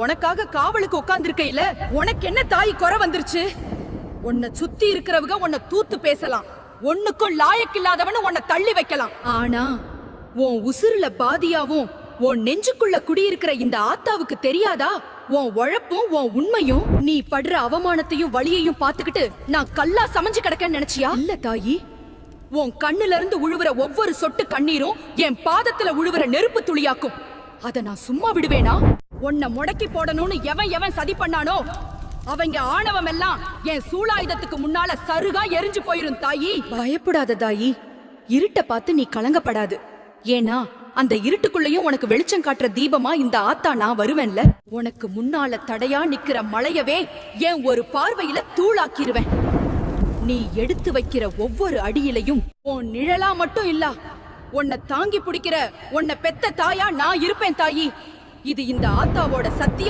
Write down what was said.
உனக்காக காவலுக்கு உட்கார்ந்திருக்கையில உனக்கு என்ன தாய் குறை வந்துருச்சு? உன்னை சுத்தி இருக்கிறவங்க உன்னை தூத்து பேசலாம், ஒண்ணுக்கும் லாயக்கில்லாதவனு உன்னை தள்ளி வைக்கலாம். ஆனா உன் உசுருல பாதியாவும் உன் நெஞ்சுக்குள்ள குடியிருக்கிற இந்த ஆத்தாவுக்கு தெரியாதா உன் உழைப்பும் உன் உண்மையும்? நீ படுற அவமானத்தையும் வலியையும் பாத்துக்கிட்டு நான் கல்லா சமைஞ்சு கிடக்கன்னு நினைச்சியா? இல்ல தாயி, உன் கண்ணுல இருந்து உழுவுற ஒவ்வொரு சொட்டு கண்ணீரும் என் பாதத்துல உழுவுற நெருப்பு துளியாக்கும். அத நான் சும்மா விடுவேனா? உன்னை முடக்கி போடணும்னு எவன் எவன் சதி பண்ணானோ அவங்க ஆணவம் எல்லாம் என் சூளாயுதத்துக்கு முன்னால சருகா எரிஞ்சு போயிரும் தாயி. பயப்படாத தாயி, இருட்ட பார்த்து நீ கலங்கப்படாது. ஏன்னா அந்த இருட்டுக்குள்ளேயும் உனக்கு வெளிச்சம் காட்டுற தீபமா இந்த ஆத்தா நான் வருவேன்ல. உனக்கு முன்னால தடையா நிக்கிற மலையவே என் ஒரு பார்வையில தூளாக்கிருவேன். நீ எடுத்து வைக்கிற ஒவ்வொரு அடியிலையும் உன் நிழலா மட்டும் இல்ல, உன்னை தாங்கி பிடிக்கிற உன்னை பெத்த தாயா நான் இருப்பேன் தாயி. இது இந்த ஆத்தாவோட சத்தியம்.